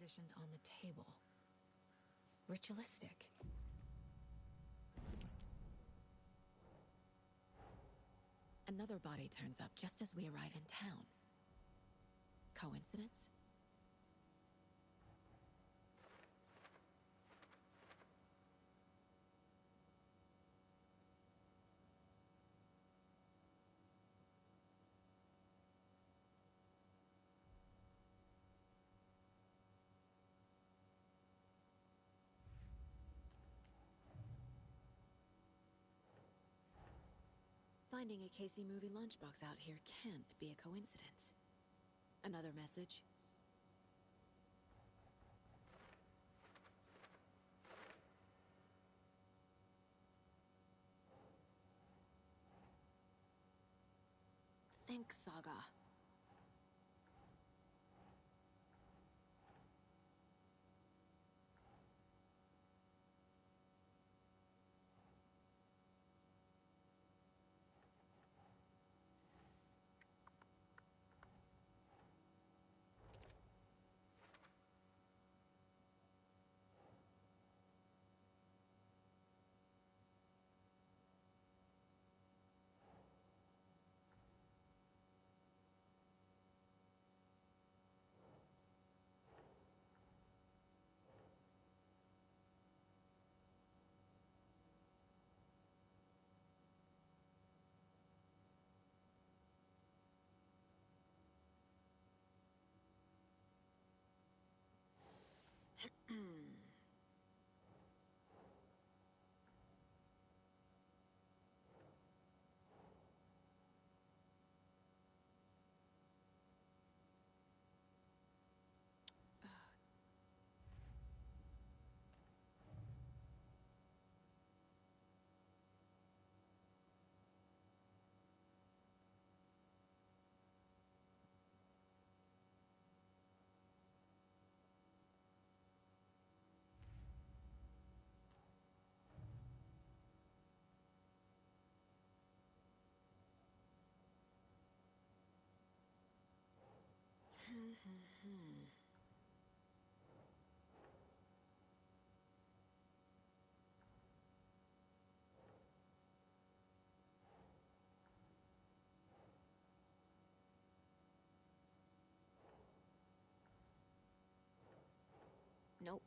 positioned on the table. Ritualistic. Another body turns up just as we arrive in town. Coincidence? Finding a Casey movie lunchbox out here can't be a coincidence. Another message. Think, Saga. Nope.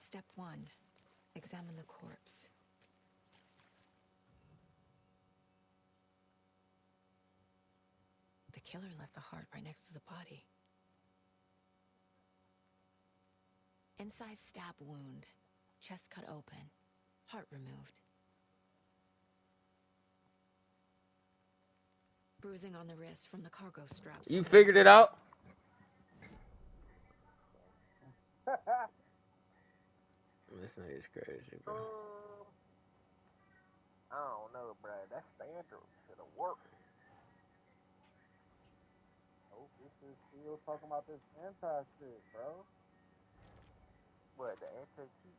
Step 1. Examine the corpse. The killer left the heart right next to the body. Incised stab wound. Chest cut open. Heart removed. Bruising on the wrist from the cargo straps. You figured it out? This nigga's crazy, bro. I don't know, bro. That standard should have worked. Oh, this is still talking about this anti-shit, bro. What, the anti-cheat?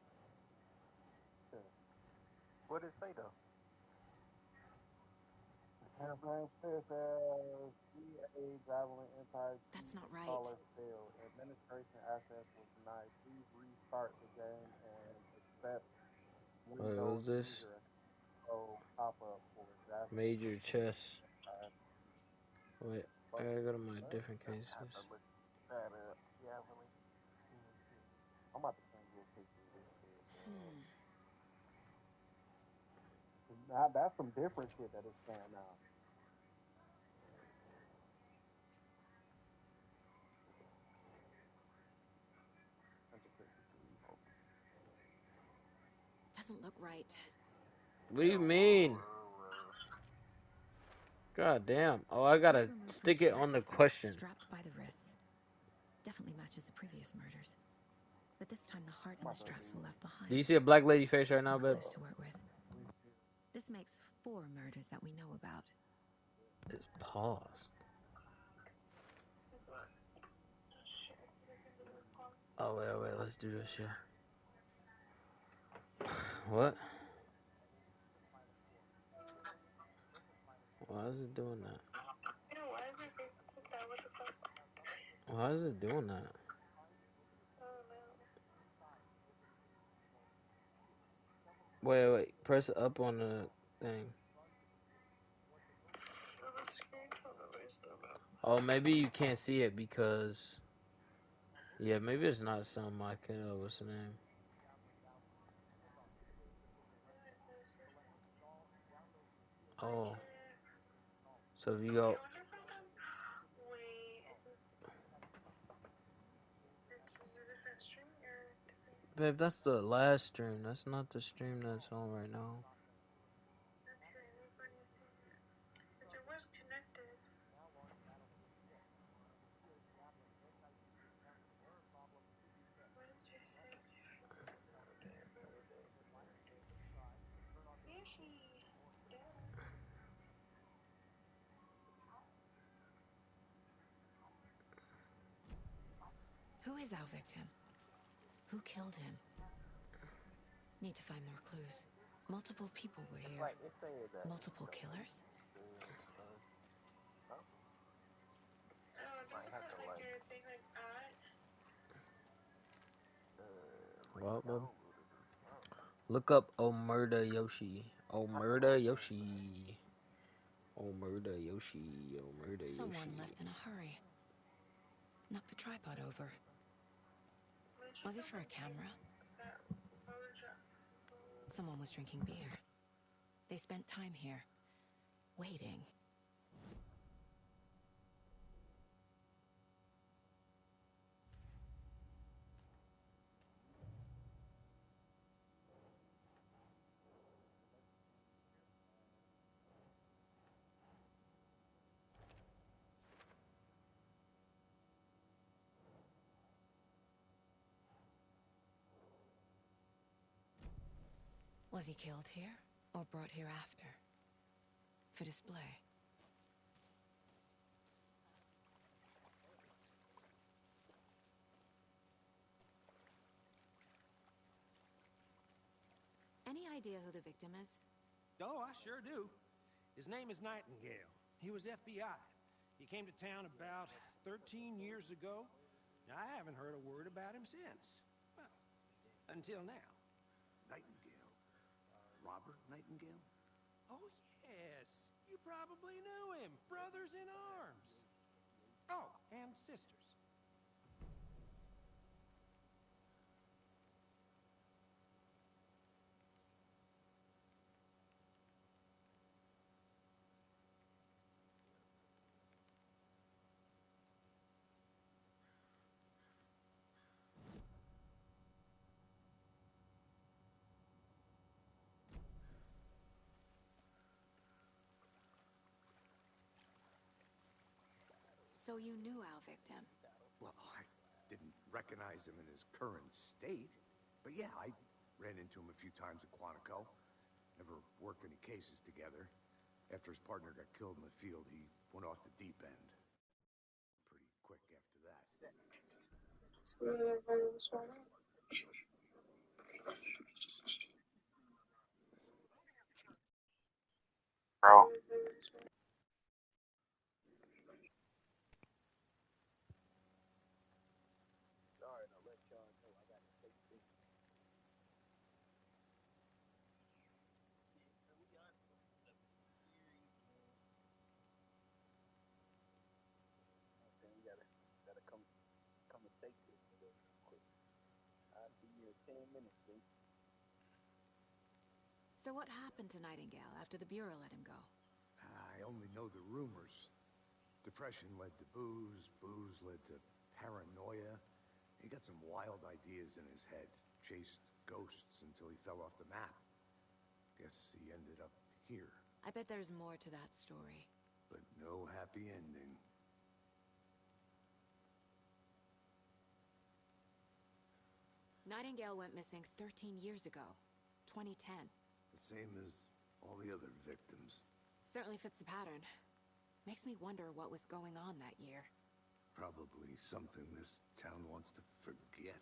What did it say, though? Campaign says CA Javelin anti-cheat. That's not right. Caller failed. Administration access was denied. Please restart the game and accept Windows was this? user pop-up for That's Major chess. uh, Wait, I gotta go to my different cases. I look that up. Yeah, really. I'm about to send you a picture of this shit, bro. That's some different shit that is saying now. Doesn't look right. What do you mean? God damn. Oh, I gotta Removed stick from it on the chest, question. strapped by the wrists. Definitely matches the previous murders. But this time the heart and the straps were left behind. Do you see a black lady face right now, More babe? clues to work with. This makes 4 murders that we know about. It's paused. Oh, wait, let's do this, yeah. What? Why is it doing that? Why is it doing that? Wait. Press up on the thing. Oh, maybe you can't see it because... Yeah, maybe it's not something I can... what's the name? Oh. So if you go... Babe, that's the last stream. That's not the stream that's on right now. Who is our victim? Who killed him? Need to find more clues. Multiple people were here. Right, it said that. Multiple killers? What, babe? Look up Omerta Yoshi. Omerta Yoshi. Omerta Yoshi. Omerta Yoshi. Someone left in a hurry. Knocked the tripod over. Was it for a camera? Someone was drinking beer. They spent time here, waiting. Was he killed here, or brought here after? For display? Any idea who the victim is? Oh, I sure do. His name is Nightingale. He was FBI. He came to town about 13 years ago. I haven't heard a word about him since. Well, until now. Nightingale? Robert Nightingale? Oh, yes. You probably knew him. Brothers in arms. Oh, and sisters. So you knew our victim? Well, I didn't recognize him in his current state. But yeah, I ran into him a few times at Quantico. Never worked any cases together. After his partner got killed in the field, he went off the deep end. Pretty quick after that. Bro. take this real quick. I'll be here 10 minutes, B. So what happened to Nightingale after the Bureau let him go? I only know the rumors. Depression led to booze, booze led to paranoia. He got some wild ideas in his head, chased ghosts until he fell off the map. Guess he ended up here, I bet there's more to that story. but no happy ending. Nightingale went missing 13 years ago, 2010. The same as all the other victims. Certainly fits the pattern. Makes me wonder what was going on that year. Probably something this town wants to forget.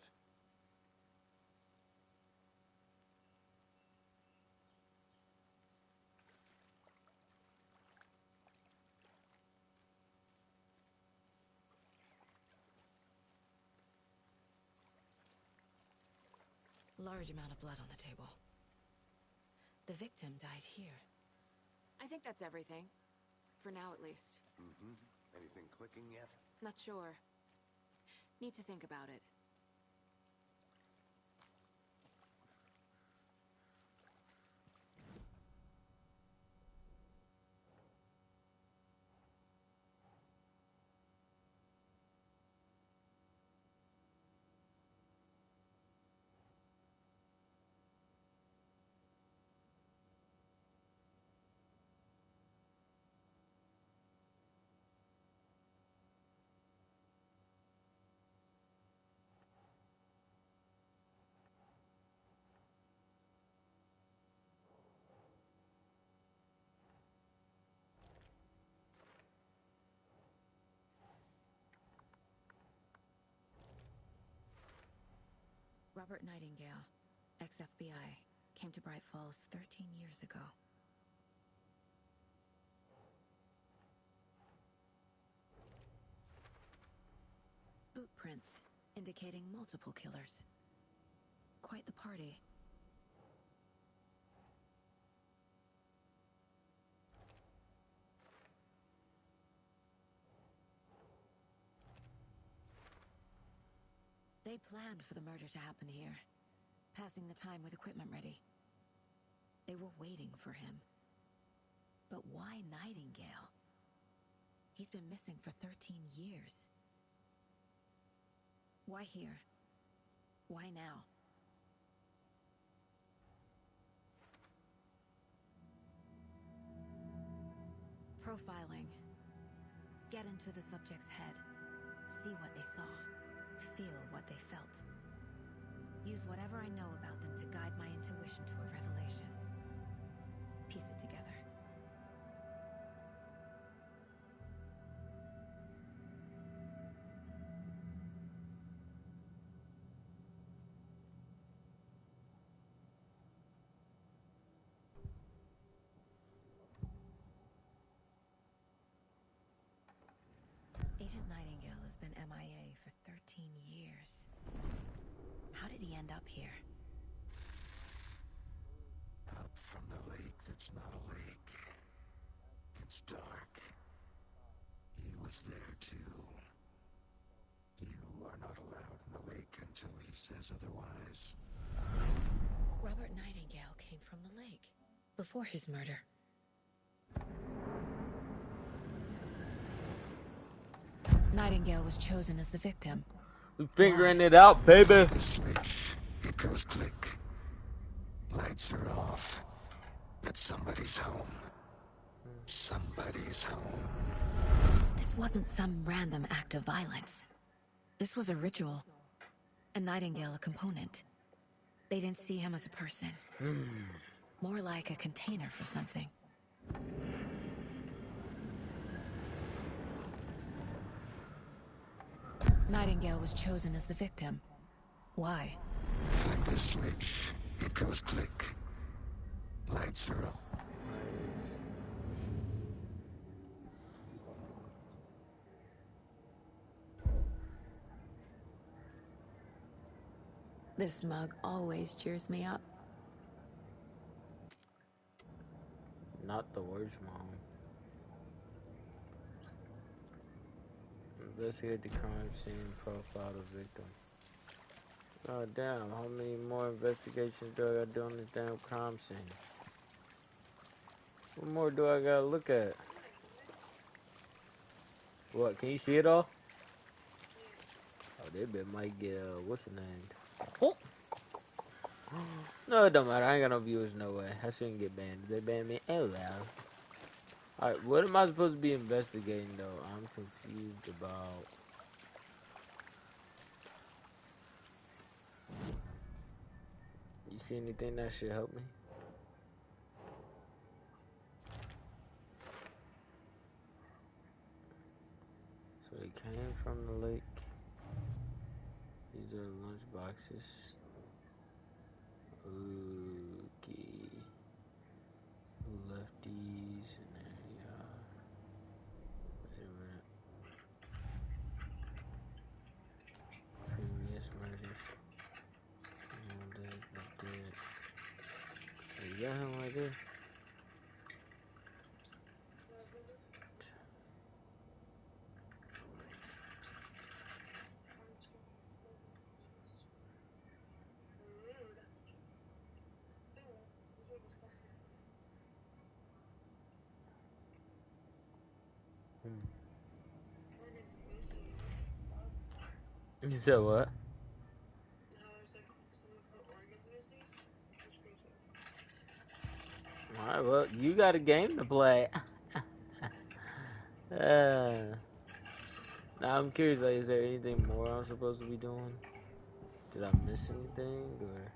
Large amount of blood on the table. The victim died here. I think that's everything. For now, at least. Mm-hmm. Anything clicking yet? Not sure. Need to think about it. Robert Nightingale, ex-FBI, came to Bright Falls 13 years ago. Boot prints indicating multiple killers. Quite the party. They planned for the murder to happen here, passing the time with equipment ready. They were waiting for him. But why Nightingale? He's been missing for 13 years. Why here? Why now? Profiling. Get into the subject's head. See what they saw. Feel what they felt. Use whatever I know about them to guide my intuition to a revelation. Piece it together. Agent Nightingale has been MIA for 13 years. How did he end up here? Up from the lake that's not a lake. It's dark. He was there too. You are not allowed in the lake until he says otherwise. Robert Nightingale came from the lake before his murder. Nightingale was chosen as the victim. We figuring it out, baby. The switch. It goes click. Lights are off. But somebody's home. Somebody's home. This wasn't some random act of violence. This was a ritual. And Nightingale a component. They didn't see him as a person. More like a container for something. Nightingale was chosen as the victim. Why? Flip the switch. It goes click. Lights are up. This mug always cheers me up. Not the worst, Mom. Investigate the crime scene, profile the victim. Oh damn, how many more investigations do I gotta do on this damn crime scene? What more do I gotta look at? What, can you see it all? Oh, they bet might get, what's the name? Oh. No, it don't matter. I ain't got no viewers, no way. I shouldn't get banned. Did they ban me? Oh, well. Alright, what am I supposed to be investigating, though? I'm confused about... You see anything that should help me? So they came from the lake. These are lunch boxes. Okay. Who left these in there? Yeah. Wait a minute. Previous murders. Someone dead, not dead. Hey, you got him right there? You said what? Alright, well, you got a game to play. Now I'm curious, like, is there anything more I'm supposed to be doing? Did I miss anything, or?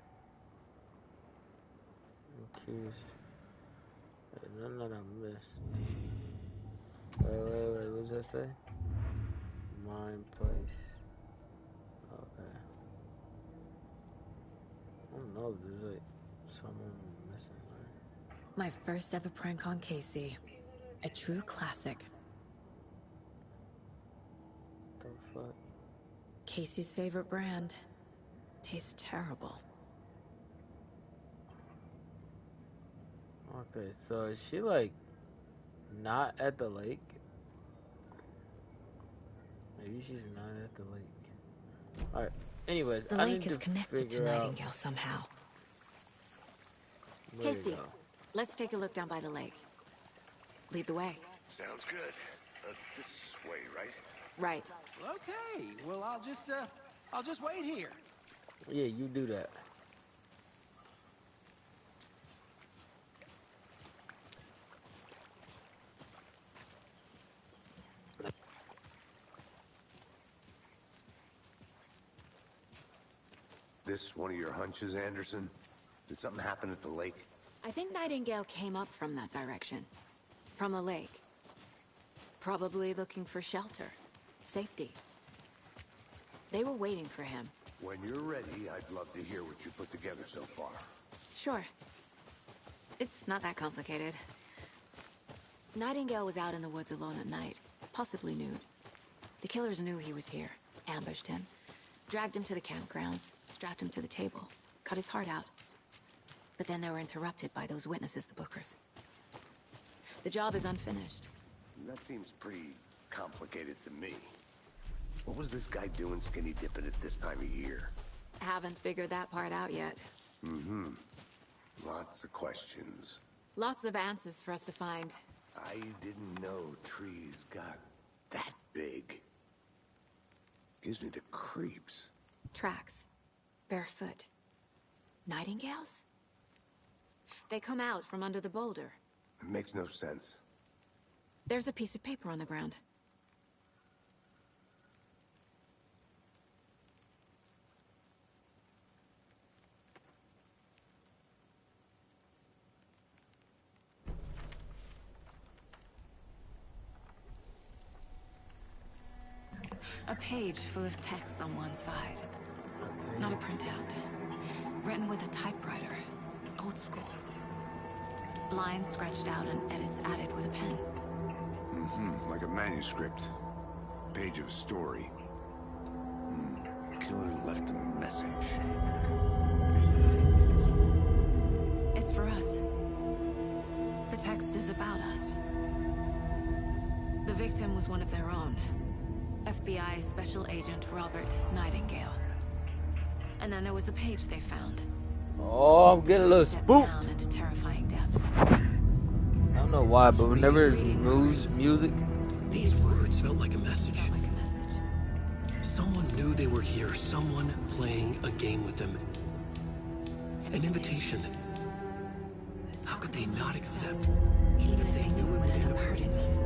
I'm curious. There's none that I missed. Wait, what does that say? Mine place. Okay. I don't know if there's, like, someone missing, right? My first ever prank on Casey. A true classic. The fuck? Casey's favorite brand. Tastes terrible. Okay, so is she, like, not at the lake? Maybe she's not at the lake. Alright, anyways, The I lake need is connected to figure out Nightingale somehow. where to Casey, go. let's take a look down by the lake. Lead the way. Sounds good. This way, right? Right. Okay, well, I'll just wait here. Yeah, you do that. This one of your hunches, Anderson? Did something happen at the lake? I think Nightingale came up from that direction. From the lake. Probably looking for shelter. Safety. They were waiting for him. When you're ready, I'd love to hear what you put together so far. Sure. It's not that complicated. Nightingale was out in the woods alone at night, possibly nude. The killers knew he was here, ambushed him, dragged him to the campgrounds, strapped him to the table, cut his heart out. But then they were interrupted by those witnesses, the Bookers. The job is unfinished. That seems pretty complicated to me. What was this guy doing skinny dipping at this time of year? Haven't figured that part out yet. Mm-hmm. Lots of questions. Lots of answers for us to find. I didn't know trees got that big. Gives me the creeps. Tracks. Barefoot. Nightingales? They come out from under the boulder. It makes no sense. There's a piece of paper on the ground. A page full of text on one side. Not a printout. Written with a typewriter. Old school. Lines scratched out and edits added with a pen. Mm-hmm. Like a manuscript. Page of story. Killer left a message. It's for us. The text is about us. The victim was one of their own. FBI Special Agent Robert Nightingale. And then there was the page they found. Oh, I'm getting a little Step spooked. down into terrifying depths. I don't know why, but whenever it's music, These words felt like a message. Felt like a message. Someone knew they were here. Someone playing a game with them. An invitation. How could they not accept? Even if they knew it would end up hurting them.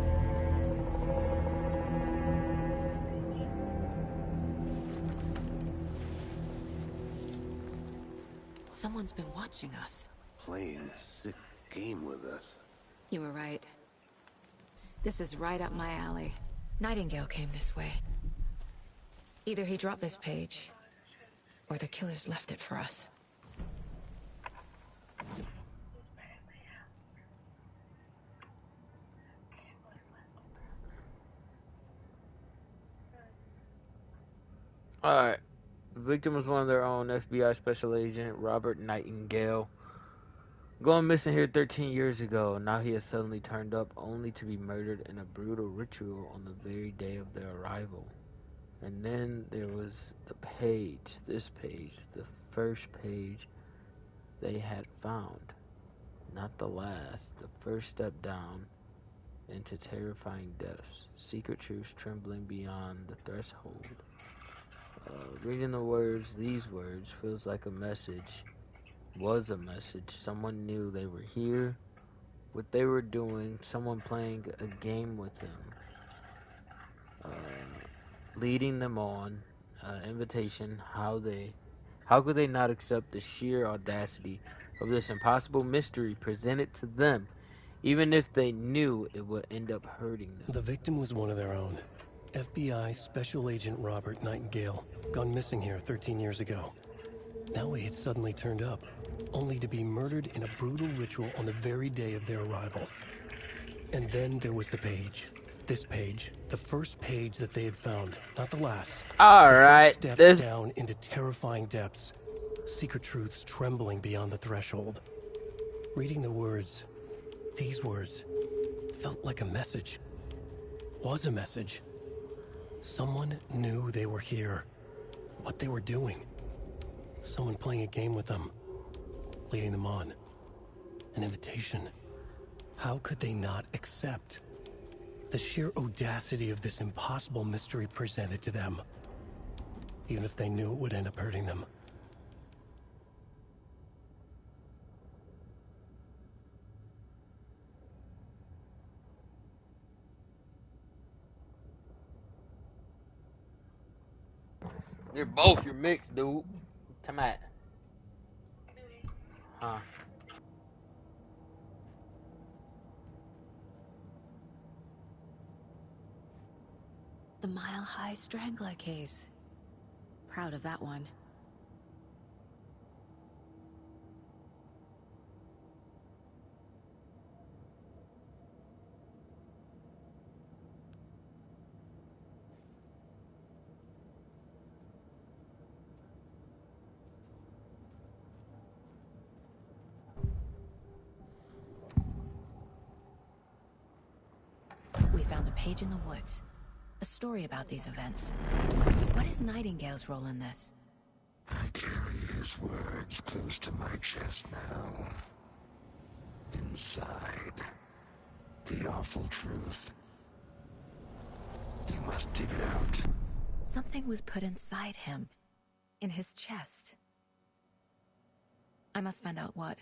Someone's been watching us. Playing a sick game with us. You were right. This is right up my alley. Nightingale came this way. Either he dropped this page, or the killers left it for us. alright. The victim was one of their own, FBI Special Agent Robert Nightingale. Going missing here 13 years ago, now he has suddenly turned up only to be murdered in a brutal ritual on the very day of their arrival. And then there was the page, this page, the first page they had found. Not the last, the first step down into terrifying depths. Secret truths trembling beyond the threshold. Reading the words, these words, feels like a message. Was a message. Someone knew they were here, what they were doing, someone playing a game with them, leading them on, invitation. How could they not accept the sheer audacity of this impossible mystery presented to them, even if they knew it would end up hurting them? The victim was one of their own. FBI Special Agent Robert Nightingale, gone missing here 13 years ago. Now he had suddenly turned up, only to be murdered in a brutal ritual on the very day of their arrival. And then there was the page. This page, the first page that they had found, not the last. Alright, Step this down into terrifying depths. Secret truths trembling beyond the threshold. Reading the words, these words, felt like a message. Was a message. Someone knew they were here. What they were doing. Someone playing a game with them. Leading them on. An invitation. How could they not accept? The sheer audacity of this impossible mystery presented to them. Even if they knew it would end up hurting them. you're mixed, dude. Come at. Huh. The Mile High Strangler case. Proud of that one. We found a page in the woods. A story about these events. What is Nightingale's role in this? I carry his words close to my chest now. Inside, the awful truth. You must dig it out. Something was put inside him. In his chest. I must find out what.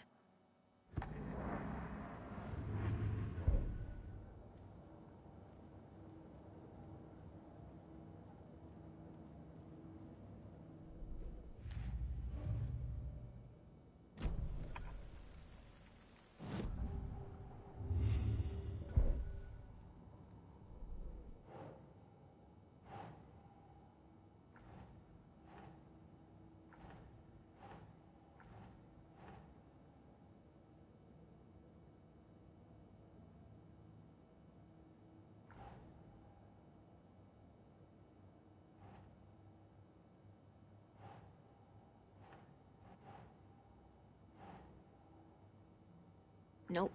Nope.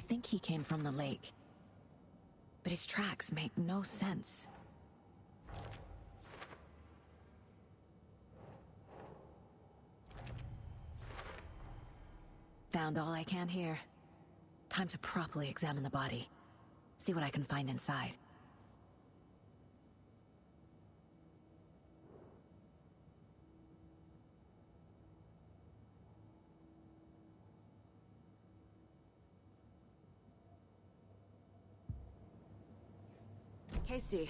think he came from the lake. But his tracks make no sense. Found all I can here. Time to properly examine the body. See what I can find inside. Casey,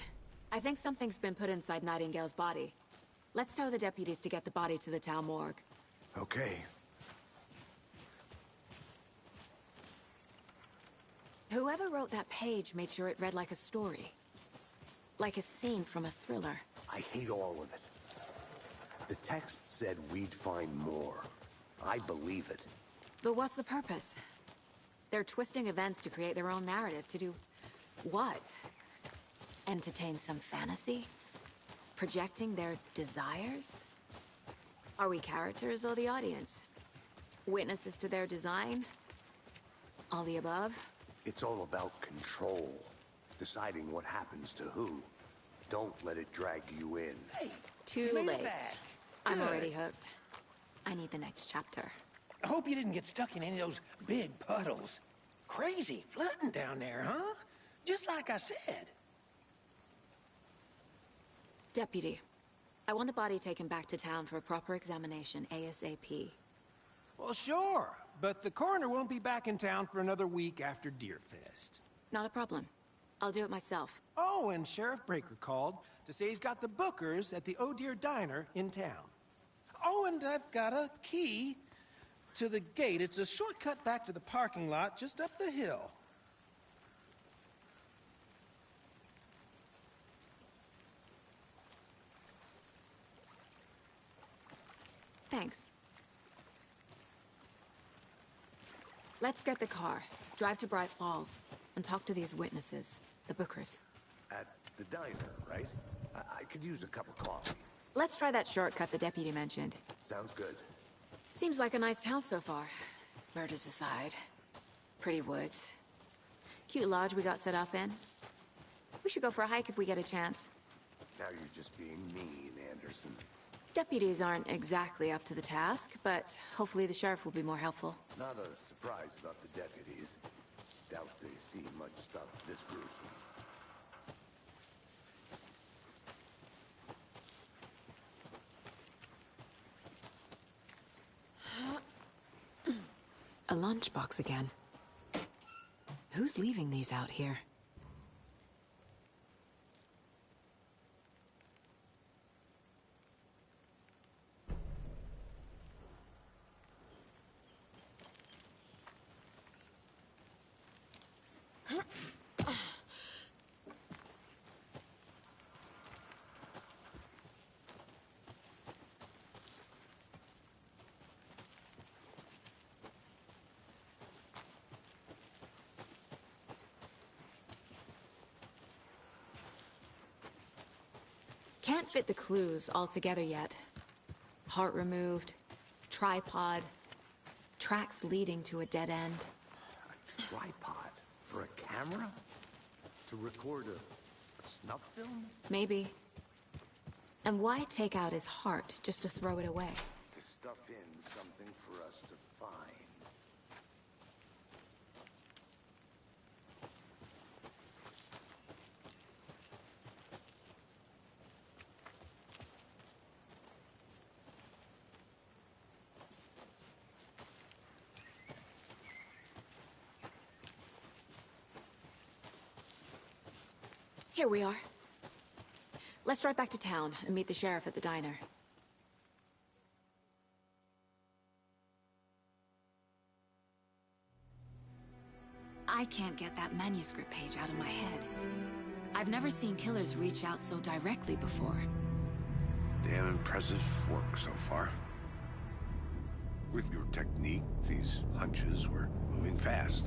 I think something's been put inside Nightingale's body. Let's tell the deputies to get the body to the town morgue. Okay. Whoever wrote that page made sure it read like a story. Like a scene from a thriller. I hate all of it. The text said we'd find more. I believe it. But what's the purpose? They're twisting events to create their own narrative. To do what? Entertain some fantasy? Projecting their desires? Are we characters or the audience? Witnesses to their design? All the above? It's all about control. Deciding what happens to who. Don't let it drag you in. Hey, Too you made late. it back. I'm Good. already hooked. I need the next chapter. I hope you didn't get stuck in any of those big puddles. Crazy flooding down there, huh? Just like I said. Deputy, I want the body taken back to town for a proper examination ASAP. Well, sure, but the coroner won't be back in town for another week after Deerfest. Not a problem. I'll do it myself. Oh, and Sheriff Breaker called to say he's got the Bookers at the Oh Deer Diner in town. Oh, and I've got a key to the gate. It's a shortcut back to the parking lot just up the hill. Thanks. Let's get the car, drive to Bright Falls, and talk to these witnesses, the Bookers. At the diner, right? I could use a cup of coffee. Let's try that shortcut the deputy mentioned. Sounds good. Seems like a nice town so far. Murders aside. Pretty woods. Cute lodge we got set up in. We should go for a hike if we get a chance. Now you're just being mean, Anderson. Deputies aren't exactly up to the task, but hopefully the sheriff will be more helpful. Not a surprise about the deputies. Doubt they see much stuff this gruesome. A lunchbox again. Who's leaving these out here? Can't fit the clues all together yet. Heart removed, tripod, tracks leading to a dead end. A tripod? For a camera? To record a snuff film? Maybe. And why take out his heart just to throw it away? To stuff in something for us to find. Here we are. Let's drive back to town and meet the sheriff at the diner. I can't get that manuscript page out of my head. I've never seen killers reach out so directly before. Damn impressive work so far. With your technique, these hunches were moving fast.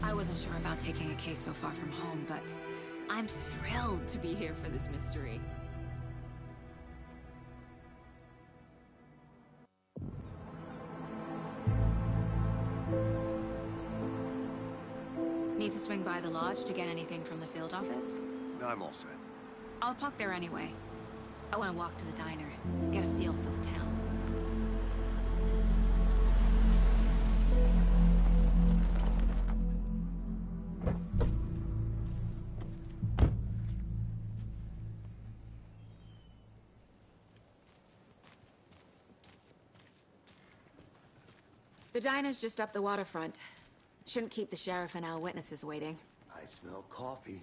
I wasn't sure about taking a case so far from home, but I'm thrilled to be here for this mystery. Need to swing by the lodge to get anything from the field office? I'm all set. I'll park there anyway. I want to walk to the diner, get a feel for the town. The diner's just up the waterfront. Shouldn't keep the sheriff and our witnesses waiting. I smell coffee.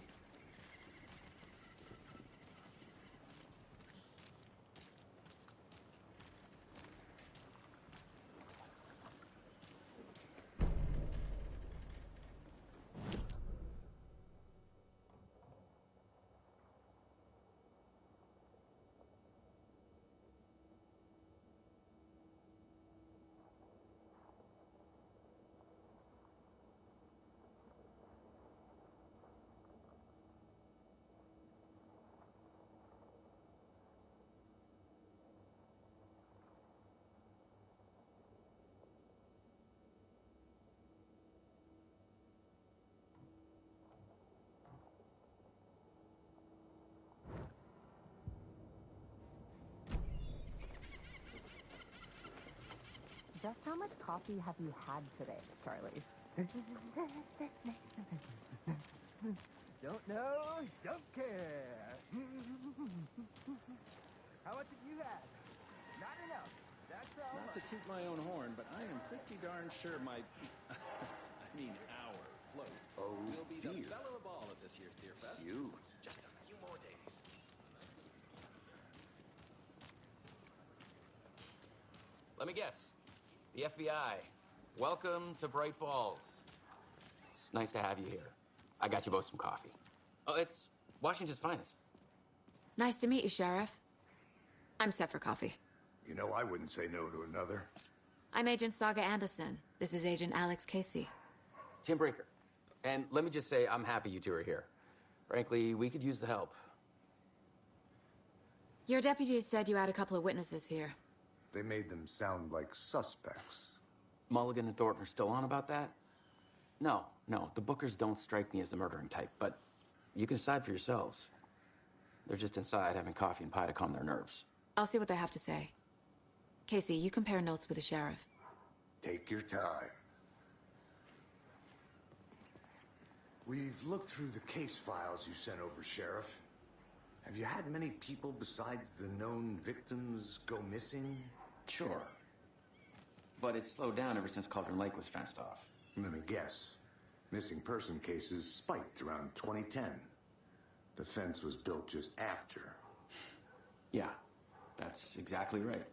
Just how much coffee have you had today, Charlie? Don't know, don't care. How much have you had? Not enough. That's all. Not to toot my own horn, but I am pretty darn sure my, our float will be the belle of the ball at this year's Deer Fest. Just a few more days. Let me guess. The FBI. Welcome to Bright Falls. It's nice to have you here. I got you both some coffee. Oh, it's Washington's finest. Nice to meet you, Sheriff. I'm set for coffee. You know, I wouldn't say no to another. I'm Agent Saga Anderson. This is Agent Alex Casey. Tim Brinker. And let me just say, I'm happy you two are here. Frankly, we could use the help. Your deputies said you had a couple of witnesses here. They made them sound like suspects. Mulligan and Thornton are still on about that? No, the Bookers don't strike me as the murdering type, but you can decide for yourselves. They're just inside having coffee and pie to calm their nerves. I'll see what they have to say. Casey, you compare notes with the sheriff. Take your time. We've looked through the case files you sent over, Sheriff. Have you had many people besides the known victims go missing? Sure. But it's slowed down ever since Cauldron Lake was fenced off. Let me guess. Missing person cases spiked around 2010. The fence was built just after. Yeah, that's exactly right.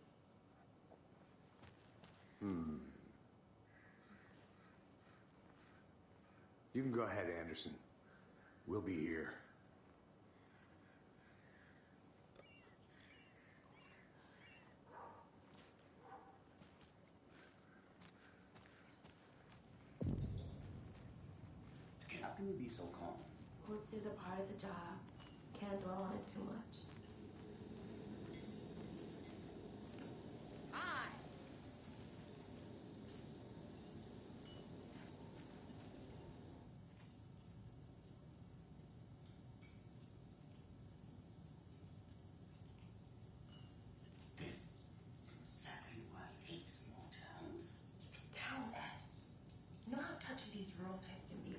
You can go ahead, Anderson. We'll be here. How can you be so calm? Corpse is a part of the job. Can't dwell on it too much. Hi. This is exactly why I hate small towns. Town, Ed. You know how touchy these rural types can be.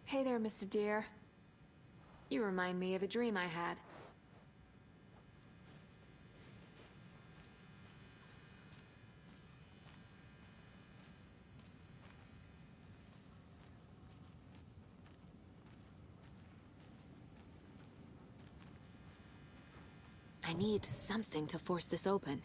Hey there, Mr. Deer. You remind me of a dream I had. I need something to force this open.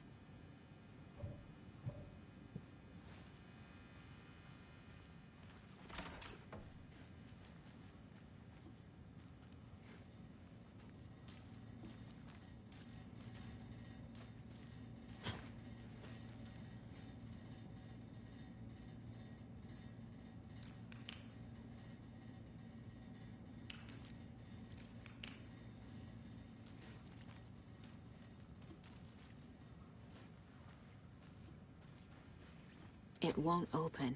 It won't open.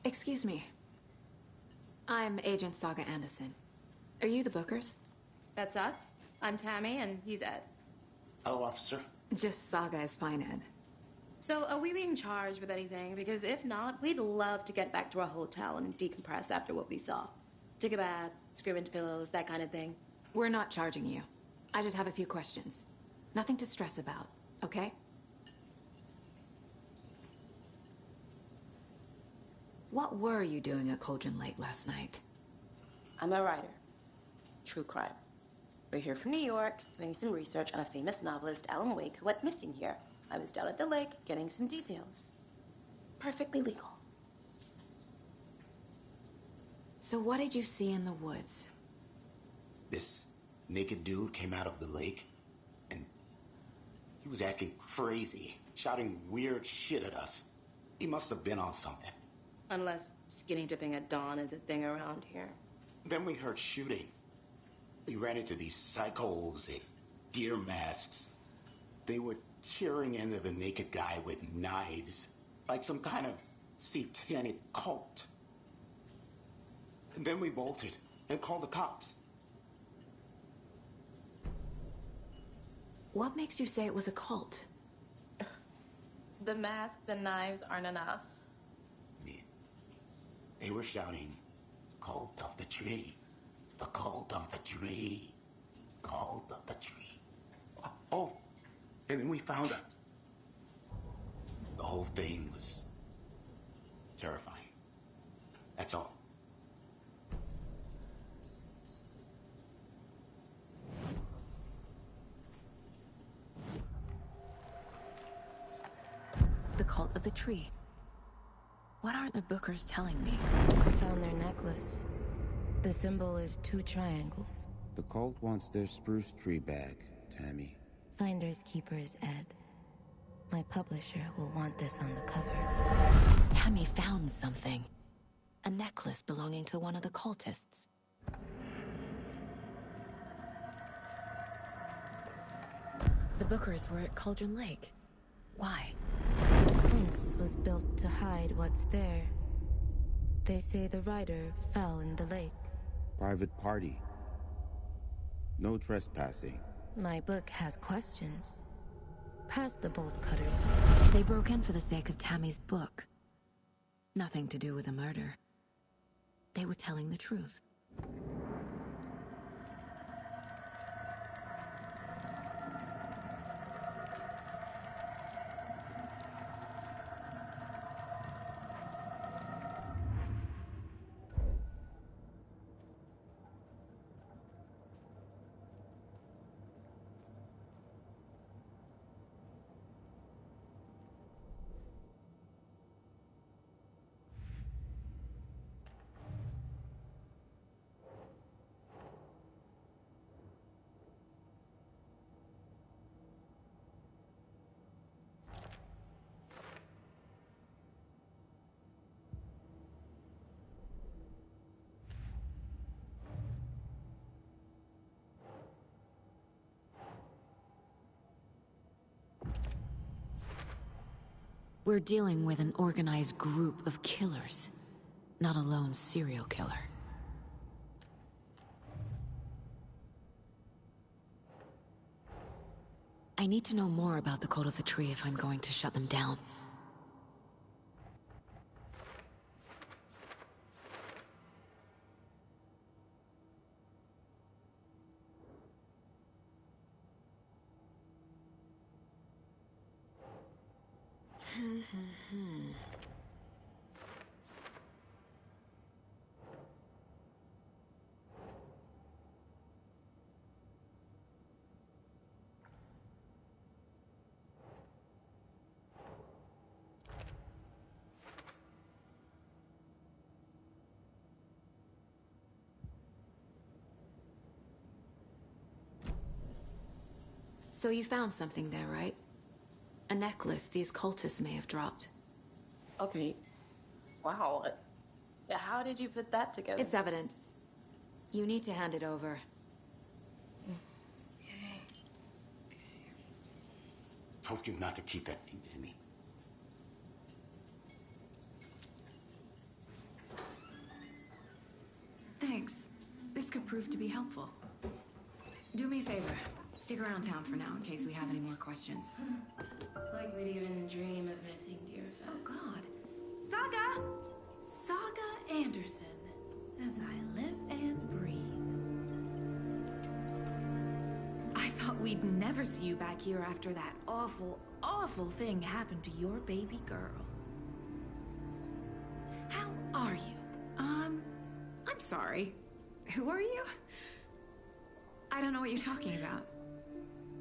Excuse me. I'm Agent Saga Anderson. Are you the Bookers? That's us. I'm Tammy, and he's Ed. Hello, officer. Just Saga is fine, Ed. So, are we being charged with anything? Because if not, we'd love to get back to our hotel and decompress after what we saw. Take a bath, scream into pillows, that kind of thing. We're not charging you. I just have a few questions. Nothing to stress about, okay? What were you doing at Cauldron Lake last night? I'm a writer. True crime. We're here from New York, doing some research on a famous novelist, Alan Wake, who went missing here. I was down at the lake, getting some details. Perfectly legal. So what did you see in the woods? This naked dude came out of the lake, and he was acting crazy, shouting weird shit at us. He must have been on something. Unless skinny dipping at dawn is a thing around here. Then we heard shooting. We ran into these psychos in deer masks. They were tearing into the naked guy with knives, like some kind of satanic cult. And then we bolted and called the cops. What makes you say it was a cult? The masks and knives aren't enough. They were shouting, "Cult of the tree, the cult of the tree, cult of the tree." Oh, and then we found out. The whole thing was terrifying. That's all. The cult of the tree. What aren't the Bookers telling me? I found their necklace. The symbol is 2 triangles. The cult wants their spruce tree back, Tammy. Finders keepers, Ed. My publisher will want this on the cover. Tammy found something. A necklace belonging to one of the cultists. The Bookers were at Cauldron Lake. Why? The fence was built to hide what's there. They say the rider fell in the lake. Private party. No trespassing. My book has questions. Past the bolt cutters. They broke in for the sake of Tammy's book. Nothing to do with a murder. They were telling the truth. We're dealing with an organized group of killers, not a lone serial killer. I need to know more about the Cult of the Tree if I'm going to shut them down. So you found something there, right? A necklace these cultists may have dropped. Okay. Wow. How did you put that together? It's evidence. You need to hand it over. Okay. Told you not to keep that thing to me. Thanks. This could prove to be helpful. Do me a favor. Stick around town for now in case we have any more questions. Like we'd even dream of missing Deerfest. Oh, God. Saga! Saga Anderson. As I live and breathe. I thought we'd never see you back here after that awful, awful thing happened to your baby girl. How are you? I'm sorry. Who are you? I don't know what you're talking about.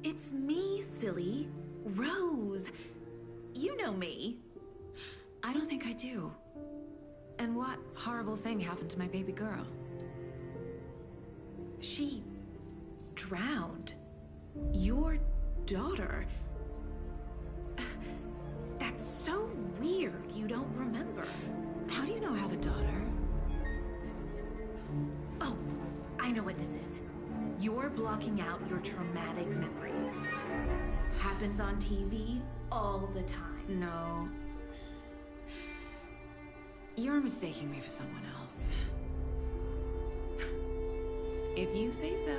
It's me, silly. Rose. You know me. I don't think I do. And what horrible thing happened to my baby girl? She drowned. Your daughter. That's so weird you don't remember. How do you know I have a daughter? Oh, I know what this is. You're blocking out your traumatic memories. Happens on TV all the time. No. You're mistaking me for someone else. If you say so.